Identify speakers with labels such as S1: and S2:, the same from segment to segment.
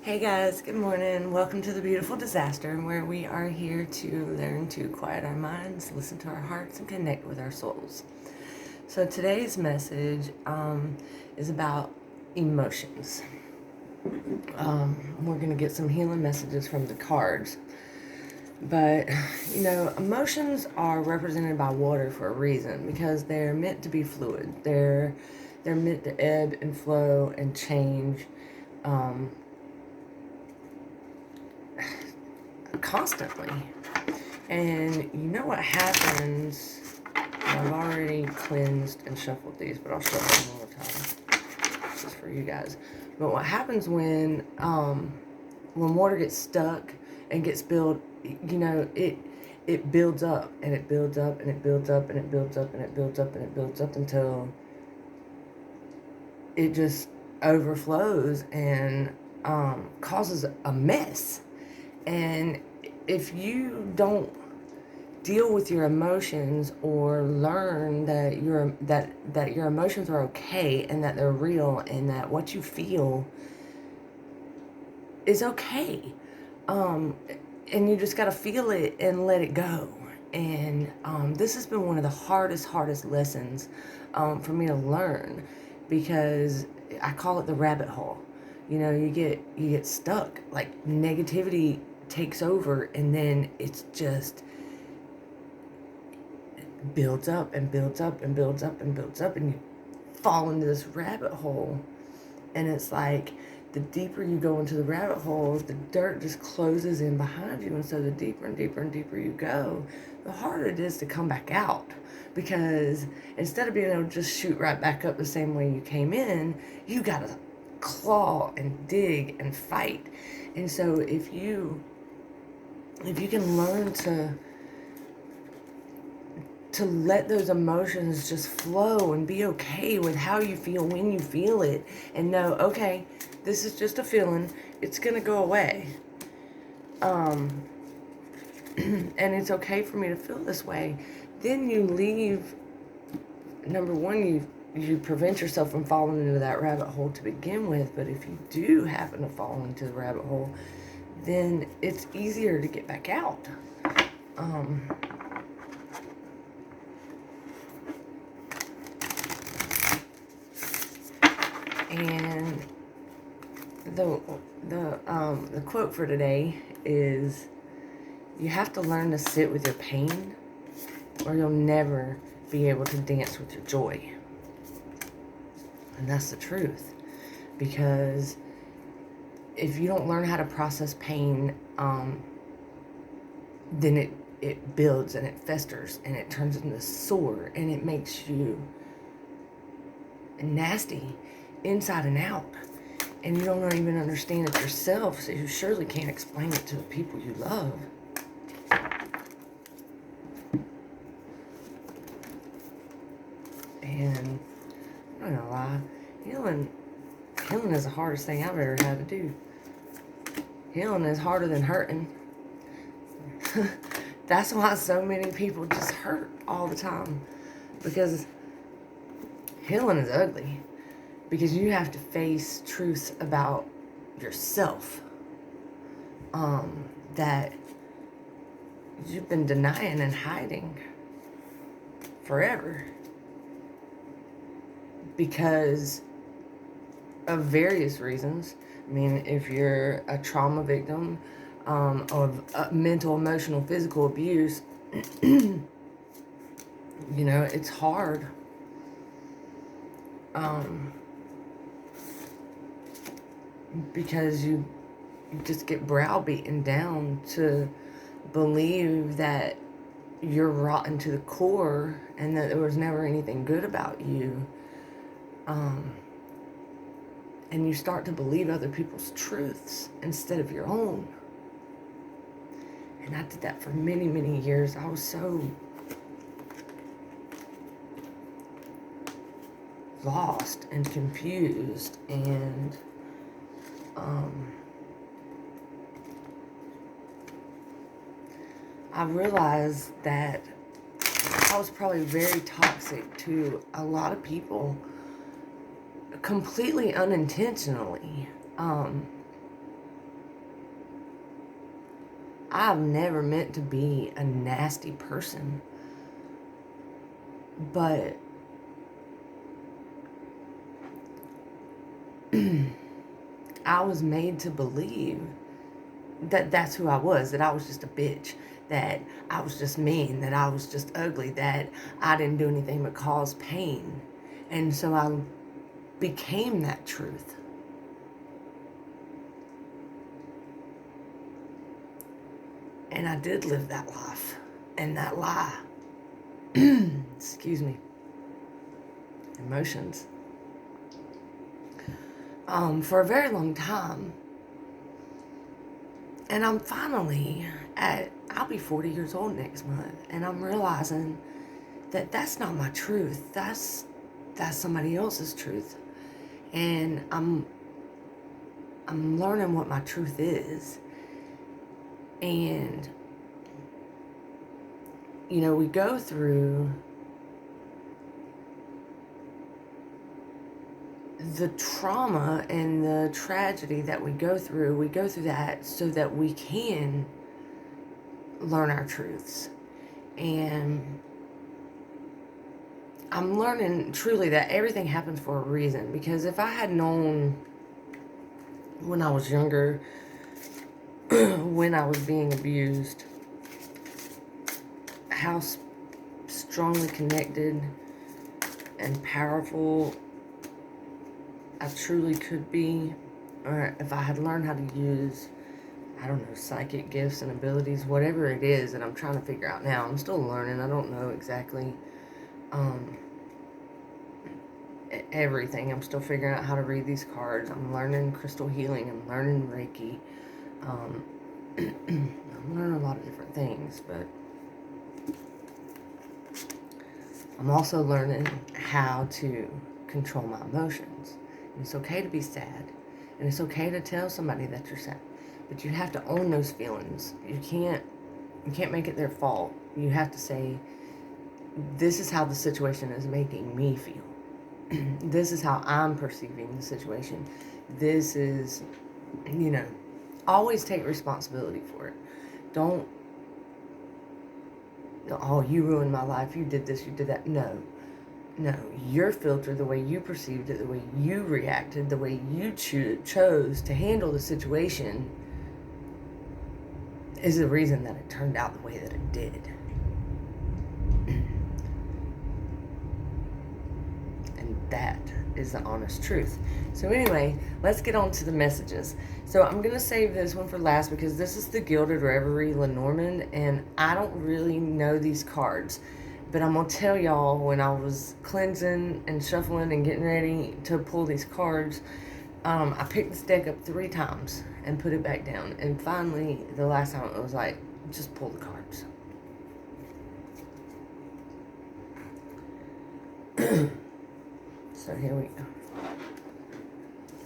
S1: Hey guys, good morning. Welcome to the Beautiful Disaster, where we are here to learn to quiet our minds, listen to our hearts, and connect with our souls. So today's message is about emotions. We're going to get some healing messages from the cards. But, emotions are represented by water for a reason, because they're meant to be fluid. They're meant to ebb and flow and change constantly. And you know what happens? I've already cleansed and shuffled these, but I'll shuffle them one more time just for you guys. But what happens when water gets stuck and gets built, it builds up and it builds up and it builds up and it builds up and it builds up and it builds up until it just overflows and causes a mess. And if you don't deal with your emotions or learn that your emotions are okay and that they're real and that what you feel is okay, and you just got to feel it and let it go. And this has been one of the hardest lessons for me to learn, because I call it the rabbit hole. You get stuck, like negativity takes over, and then it's just builds up and builds up and builds up and builds up, and you fall into this rabbit hole. And it's like the deeper you go into the rabbit hole, the dirt just closes in behind you. And so the deeper and deeper and deeper you go, the harder it is to come back out. Because instead of being able to just shoot right back up the same way you came in, you gotta claw and dig and fight. And so if you can learn to let those emotions just flow and be okay with how you feel when you feel it, and know, okay, this is just a feeling, it's gonna go away, and it's okay for me to feel this way, then you leave. Number one, you prevent yourself from falling into that rabbit hole to begin with. But if you do happen to fall into the rabbit hole, then it's easier to get back out. And the quote for today is, you have to learn to sit with your pain, or you'll never be able to dance with your joy. And that's the truth. Because if you don't learn how to process pain, then it builds and it festers and it turns into sore, and it makes you nasty inside and out. And you don't even understand it yourself, so you surely can't explain it to the people you love. And I'm not gonna lie, healing is the hardest thing I've ever had to do. Healing is harder than hurting. That's why so many people just hurt all the time, because healing is ugly. Because you have to face truths about yourself that you've been denying and hiding forever, because of various reasons. I mean, if you're a trauma victim of mental, emotional, physical abuse, it's hard. Because you just get browbeaten down to believe that you're rotten to the core and that there was never anything good about you. And you start to believe other people's truths instead of your own. And I did that for many, many years. I was so lost and confused, and I realized that I was probably very toxic to a lot of people, completely unintentionally. I've never meant to be a nasty person. But I was made to believe that that's who I was, that I was just a bitch, that I was just mean, that I was just ugly, that I didn't do anything but cause pain. And so I became that truth. And I did live that life and that lie. Excuse me. Emotions. For a very long time. And I'm finally I'll be 40 years old next month. And I'm realizing that that's not my truth. That's somebody else's truth. And I'm learning what my truth is. And, you know, we go through the trauma and the tragedy that we go through that so that we can learn our truths. And I'm learning truly that everything happens for a reason. Because if I had known when I was younger, when I was being abused, how strongly connected and powerful I truly could be, or if I had learned how to use, I don't know, psychic gifts and abilities, whatever it is that I'm trying to figure out now. I'm still learning. I don't know exactly everything. I'm still figuring out how to read these cards. I'm learning crystal healing. I'm learning Reiki. I'm learning a lot of different things, but I'm also learning how to control my emotions. And it's okay to be sad, and it's okay to tell somebody that you're sad, but you have to own those feelings. You can't make it their fault. You have to say, this is how the situation is making me feel. This is how I'm perceiving the situation. This is, you know, always take responsibility for it. Don't, oh, you ruined my life, you did this, you did that. No, your filter, the way you perceived it, the way you reacted, the way you chose to handle the situation is the reason that it turned out the way that it did. And that is the honest truth. So anyway, let's get on to the messages. So I'm going to save this one for last because this is the Gilded Reverie Lenormand, and I don't really know these cards. But I'm going to tell y'all, when I was cleansing and shuffling and getting ready to pull these cards, I picked this deck up 3 times and put it back down. And finally, the last time it was like, just pull the cards. So here we go.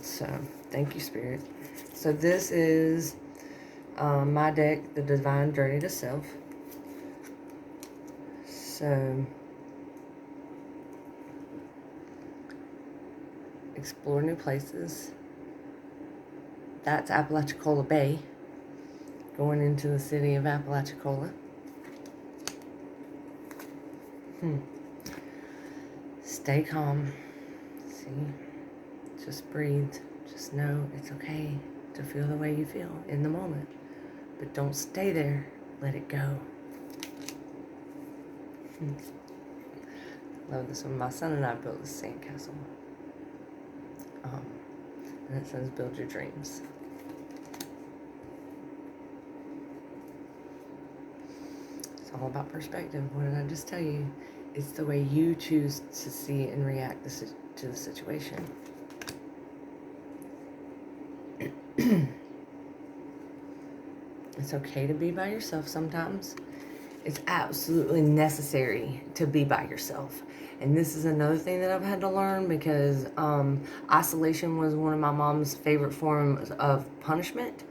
S1: So, thank you, Spirit. So this is my deck, the Divine Journey to Self. So, explore new places. That's Apalachicola Bay, going into the city of Apalachicola. Stay calm. See, just breathe. Just know it's okay to feel the way you feel in the moment, but don't stay there. Let it go. Love this one. My son and I built this sandcastle. And it says, build your dreams. It's all about perspective. What did I just tell you? It's the way you choose to see and react to the situation. It's okay to be by yourself sometimes. It's absolutely necessary to be by yourself. And this is another thing that I've had to learn, because isolation was one of my mom's favorite forms of punishment.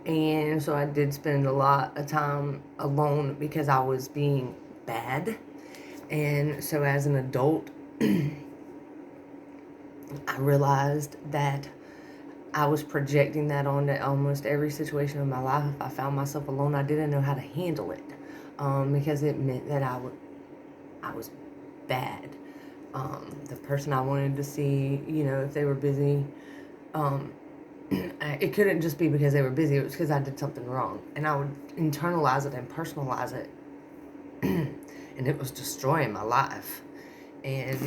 S1: And so I did spend a lot of time alone because I was being bad. And so as an adult, I realized that I was projecting that onto almost every situation in my life. If I found myself alone, I didn't know how to handle it, because it meant that I was bad. The person I wanted to see, if they were busy, it couldn't just be because they were busy. It was because I did something wrong, and I would internalize it and personalize it, and it was destroying my life. And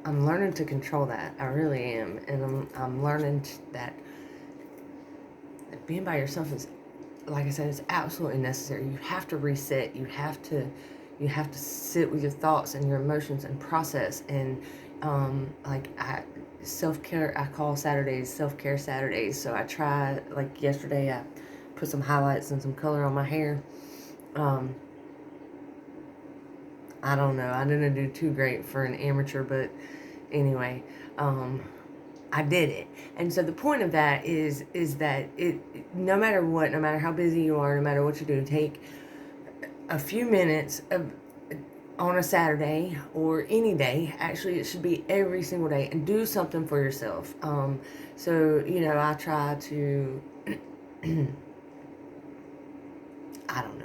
S1: I'm learning to control that. I really am, and I'm learning that being by yourself is, like I said, it's absolutely necessary. You have to reset. You have to sit with your thoughts and your emotions and process. And self-care, I call Saturdays self-care Saturdays. So I try, like yesterday, I put some highlights and some color on my hair. I don't know. I didn't do too great for an amateur, but anyway, I did it. And so the point of that is that no matter what, no matter how busy you are, no matter what you do, take a few minutes on a Saturday or any day. Actually, it should be every single day, and do something for yourself. So I try to I don't know,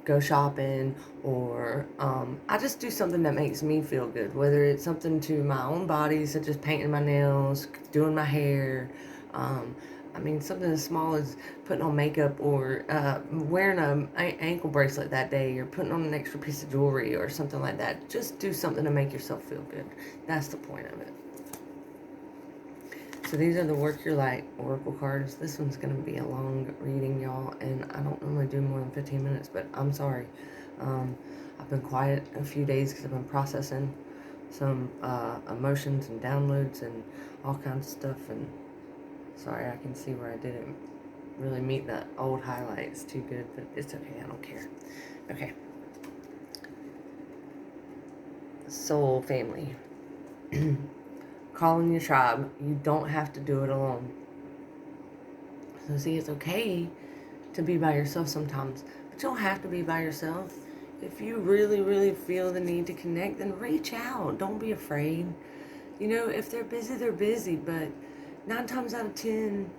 S1: go shopping, or I just do something that makes me feel good, whether it's something to my own body, such as painting my nails, doing my hair, something as small as putting on makeup, or wearing an ankle bracelet that day, or putting on an extra piece of jewelry or something like that. Just do something to make yourself feel good. That's the point of it. So these are the Work Your Light Oracle cards. This one's going to be a long reading, y'all, and I don't normally do more than 15 minutes, but I'm sorry. I've been quiet a few days because I've been processing some emotions and downloads and all kinds of stuff, and sorry, I can see where I didn't really meet the old highlights too good, but it's okay. I don't care. Okay. Soul family. Calling your tribe. You don't have to do it alone. So see, it's okay to be by yourself sometimes, but you don't have to be by yourself. If you really, really feel the need to connect, then reach out. Don't be afraid. If they're busy, they're busy, but 9 times out of 10,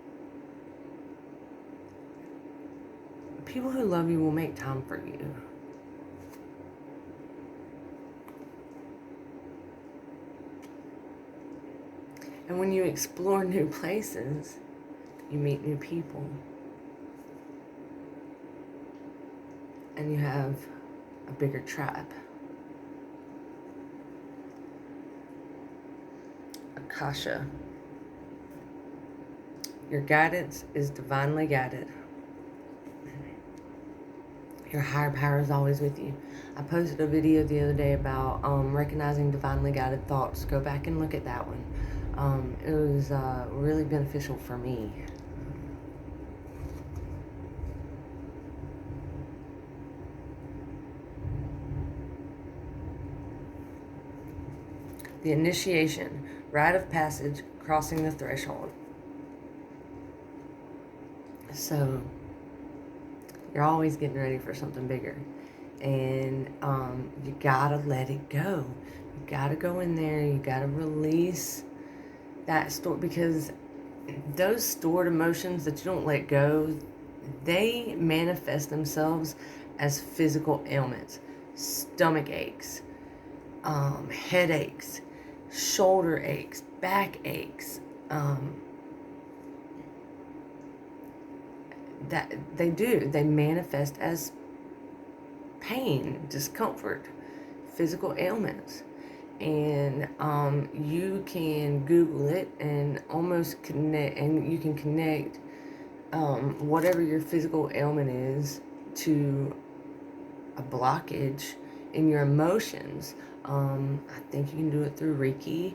S1: people who love you will make time for you. And when you explore new places, you meet new people. And you have a bigger tribe. Akasha. Your guidance is divinely guided. Your higher power is always with you. I posted a video the other day about recognizing divinely guided thoughts. Go back and look at that one. It was really beneficial for me. The initiation, rite of passage, crossing the threshold. So you're always getting ready for something bigger, and you gotta let it go. You gotta go in there. You gotta release that because those stored emotions that you don't let go, they manifest themselves as physical ailments, stomach aches, headaches, shoulder aches, back aches. That they manifest as pain, discomfort, physical ailments. And you can Google it and almost connect, and you can connect whatever your physical ailment is to a blockage in your emotions. I think you can do it through Reiki,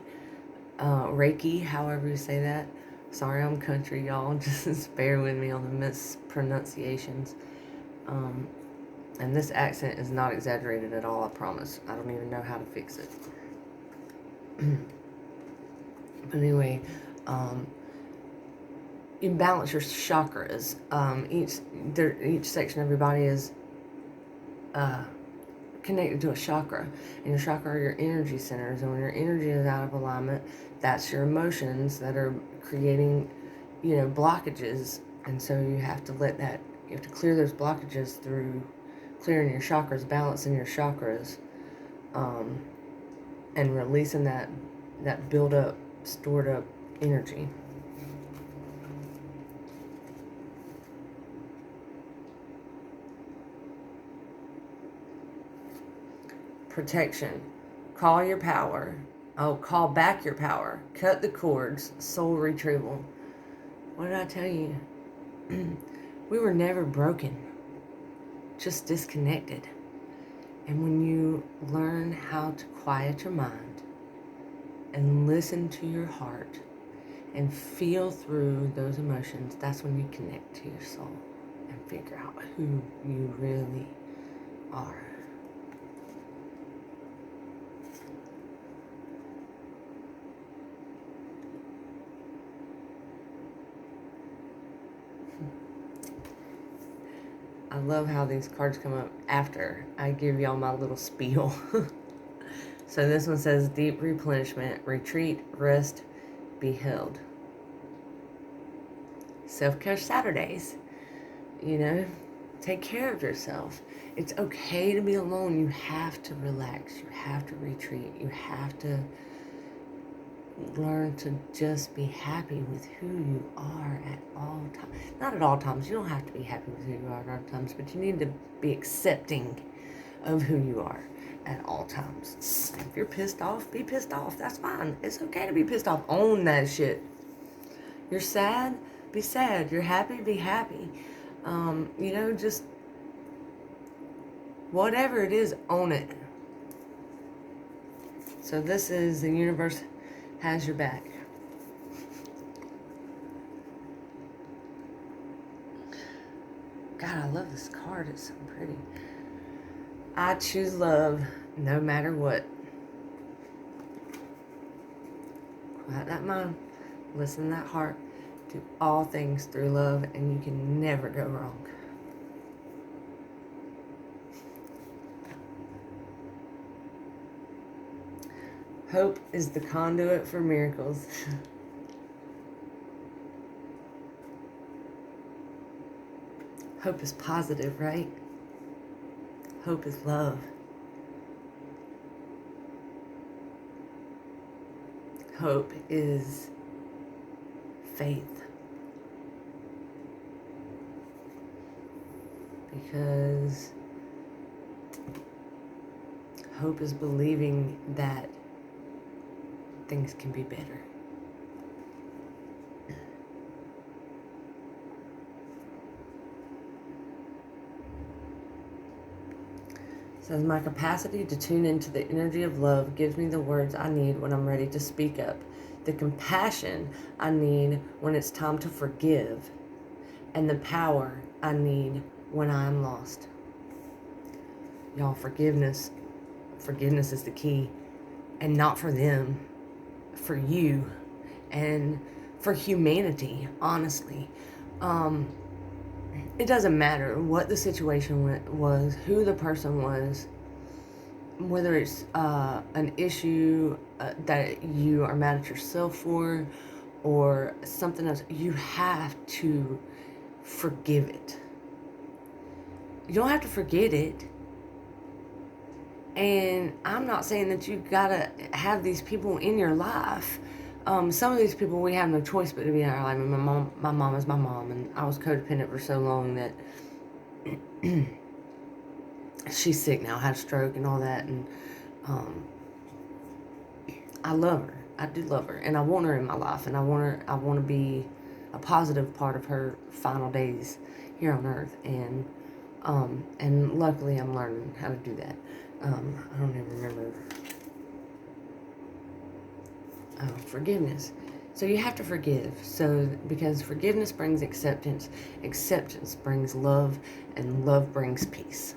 S1: however you say that. Sorry, I'm country, y'all. Just bear with me on the mispronunciations. And this accent is not exaggerated at all, I promise. I don't even know how to fix it. But anyway, you balance your chakras. Each section of your body is connected to a chakra, and your chakra are your energy centers. And when your energy is out of alignment, that's your emotions that are creating blockages. And so you have to clear those blockages through clearing your chakras, balancing your chakras, and releasing that build up, stored up energy. Protection. Call your power. Call back your power. Cut the cords. Soul retrieval. What did I tell you? We were never broken, just disconnected. And when you learn how to quiet your mind and listen to your heart and feel through those emotions, that's when you connect to your soul and figure out who you really are. I love how these cards come up after I give y'all my little spiel. So this one says deep replenishment, retreat, rest, be held. Self-care Saturdays. Take care of yourself. It's okay to be alone. You have to relax. You have to retreat. You have to learn to just be happy with who you are at all times. Not at all times. You don't have to be happy with who you are at all times, but you need to be accepting of who you are at all times. If you're pissed off, be pissed off. That's fine. It's okay to be pissed off. Own that shit. You're sad, be sad. You're happy, be happy. Just whatever it is, own it. So this is the universe has your back. God, I love this card. It's so pretty. I choose love no matter what. Quiet that mind. Listen to that heart. Do all things through love, and you can never go wrong. Hope is the conduit for miracles. Hope is positive, right? Hope is love. Hope is faith. Because hope is believing that things can be better. It says, my capacity to tune into the energy of love gives me the words I need when I'm ready to speak up, the compassion I need when it's time to forgive, and the power I need when I am lost. Y'all, forgiveness is the key, and not for them, for you, and for humanity, honestly. It doesn't matter what the situation was, who the person was, whether it's an issue that you are mad at yourself for, or something else. You have to forgive it. You don't have to forget it. And I'm not saying that you gotta have these people in your life. Some of these people we have no choice but to be in our life. My mom is my mom, and I was codependent for so long that she's sick now, had a stroke and all that, and I love her. I do love her, and I want her in my life, and I want to be a positive part of her final days here on earth, and luckily I'm learning how to do that. I don't even remember. Forgiveness. So you have to forgive. So because forgiveness brings acceptance, acceptance brings love, and love brings peace.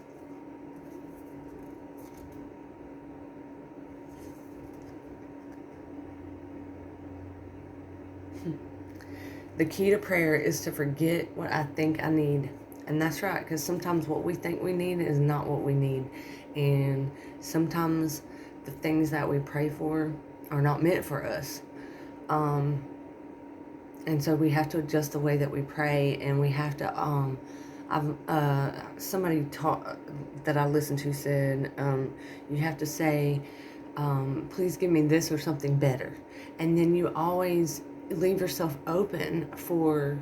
S1: The key to prayer is to forget what I think I need. And that's right, because sometimes what we think we need is not what we need. And sometimes the things that we pray for are not meant for us. And so we have to adjust the way that we pray, and we have to, somebody that I listened to said, you have to say, please give me this or something better. And then you always leave yourself open for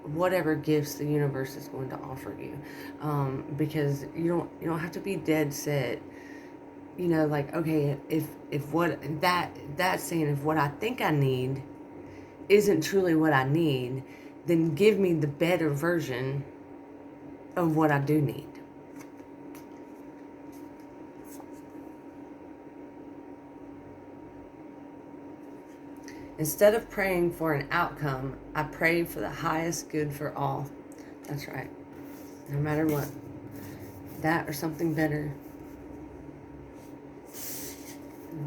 S1: whatever gifts the universe is going to offer you, because you don't have to be dead set. Like, okay, if what that's saying, if what I think I need isn't truly what I need, then give me the better version of what I do need. Instead of praying for an outcome, I pray for the highest good for all. That's right. No matter what. That or something better.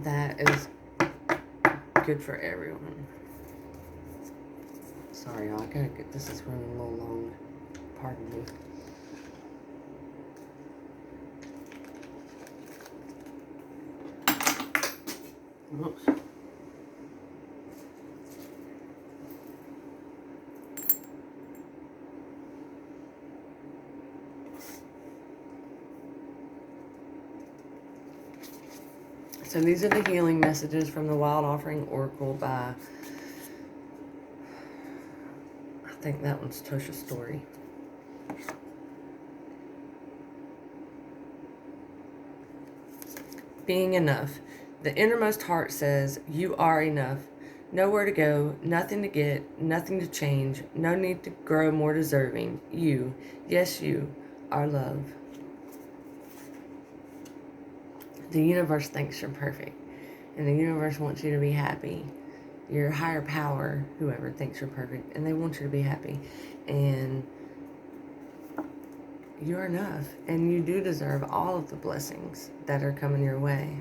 S1: That is good for everyone. Sorry, y'all. This is running a little long. Pardon me. Whoops. So these are the healing messages from the Wild Offering Oracle by, I think that one's Tosha Story. Being enough. The innermost heart says, you are enough. Nowhere to go, nothing to get, nothing to change, no need to grow more deserving. You, yes you, are love. The universe thinks you're perfect, and the universe wants you to be happy. Your higher power, whoever, thinks you're perfect, and they want you to be happy. And you're enough, and you do deserve all of the blessings that are coming your way.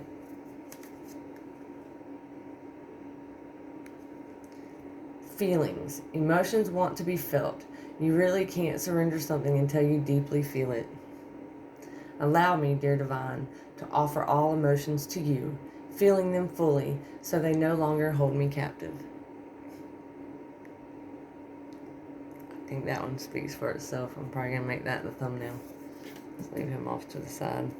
S1: Feelings. Emotions want to be felt. You really can't surrender something until you deeply feel it. Allow me, dear Divine, to offer all emotions to you, feeling them fully, so they no longer hold me captive. I think that one speaks for itself. I'm probably going to make that the thumbnail. Let's leave him off to the side.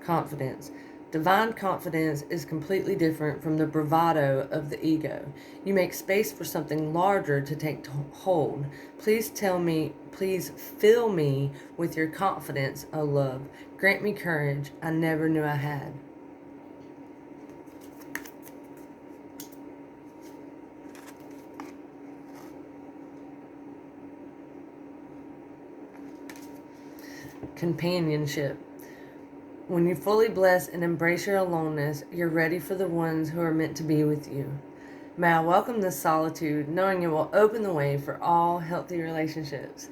S1: Confidence. Divine confidence is completely different from the bravado of the ego. You make space for something larger to take hold. Please fill me with your confidence, O love. Grant me courage I never knew I had. Companionship. When you fully bless and embrace your aloneness, you're ready for the ones who are meant to be with you. May I welcome this solitude, knowing it will open the way for all healthy relationships.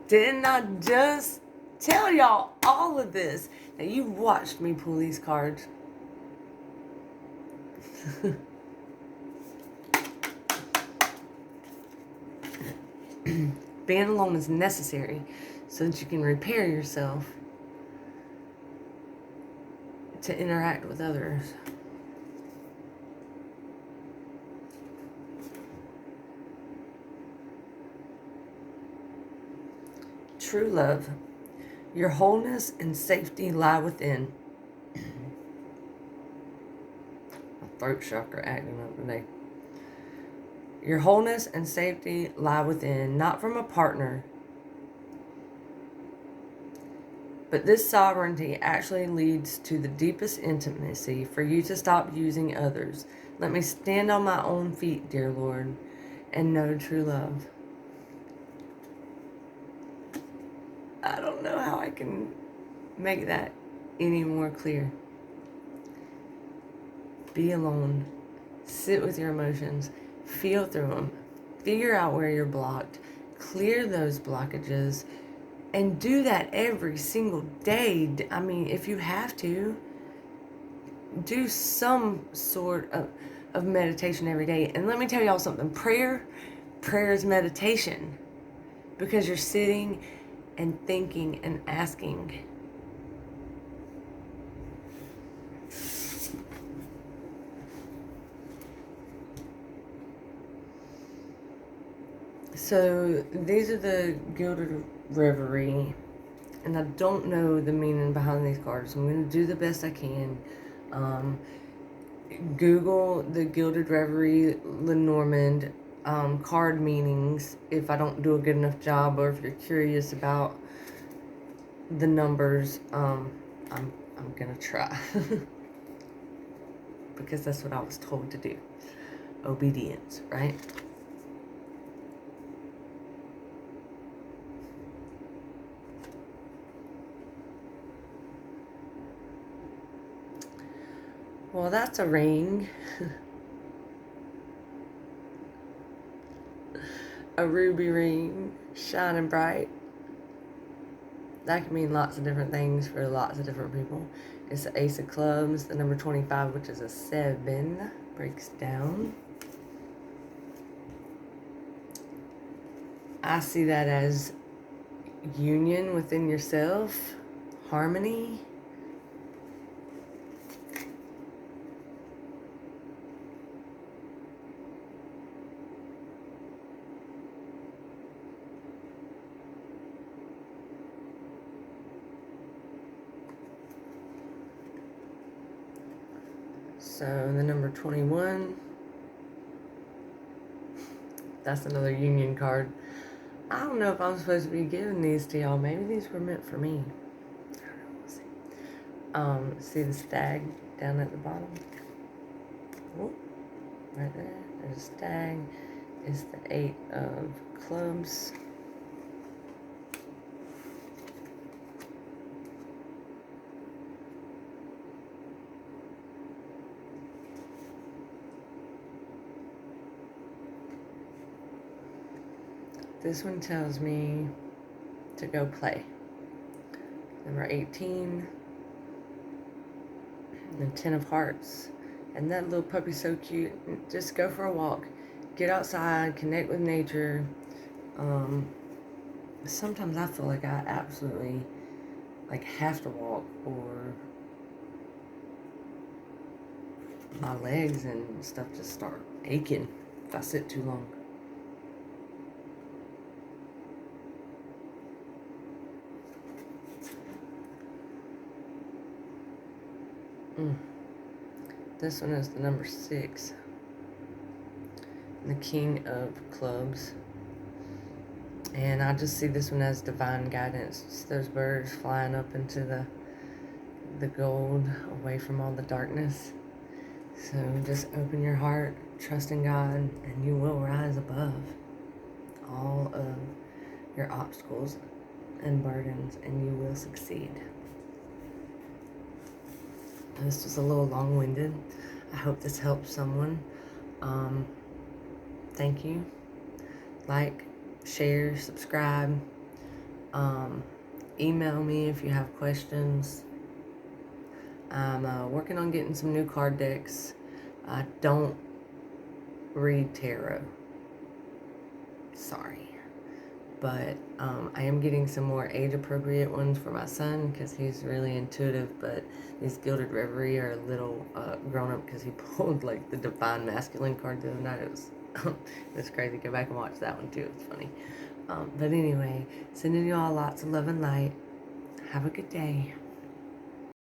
S1: Didn't I just tell y'all all of this? That you watched me pull these cards. Being alone is necessary so that you can repair yourself to interact with others. True love. Your wholeness and safety lie within. My throat chakra acting up today. Your wholeness and safety lie within, not from a partner. But this sovereignty actually leads to the deepest intimacy for you to stop using others. Let me stand on my own feet, dear Lord, and know true love. I don't know how I can make that any more clear. Be alone. Sit with your emotions. Feel through them. Figure out where you're blocked. Clear those blockages. And do that every single day. I mean, if you have to, do some sort of meditation every day. And let me tell y'all something. Prayer is meditation. Because you're sitting and thinking and asking. So these are the Gilded Reverie, and I don't know the meaning behind these cards. I'm going to do the best I can. Google the Gilded Reverie Lenormand card meanings if I don't do a good enough job, or if you're curious about the numbers. I'm gonna try because that's what I was told to do. Obedience, right? Well, that's a ring. A ruby ring, shining bright. That can mean lots of different things for lots of different people. It's the Ace of Clubs, the number 25, which is a 7, breaks down. I see that as union within yourself, harmony. So the number 21, that's another union card. I don't know if I'm supposed to be giving these to y'all. Maybe these were meant for me. I don't know. We'll see. See the stag down at the bottom? Oh, right there. There's a stag. It's the 8 of clubs. This one tells me to go play. Number 18, the 10 of hearts. And that little puppy's so cute. Just go for a walk. Get outside, connect with nature. Sometimes I feel like I absolutely have to walk, or my legs and stuff just start aching if I sit too long. This one is the number 6, the King of Clubs. And I just see this one as divine guidance. It's those birds flying up into the gold, away from all the darkness. So just open your heart, trust in God, and you will rise above all of your obstacles and burdens, and you will succeed. This was a little long-winded. I hope this helps someone. Thank you. Like, share, subscribe. Email me if you have questions. I'm working on getting some new card decks. I don't read tarot. Sorry. But I am getting some more age-appropriate ones for my son because he's really intuitive, but these Gilded Reverie are a little grown-up because he pulled like the Divine Masculine card the other night. It was crazy. Go back and watch that one too. It's funny. But anyway, sending you all lots of love and light. Have a good day.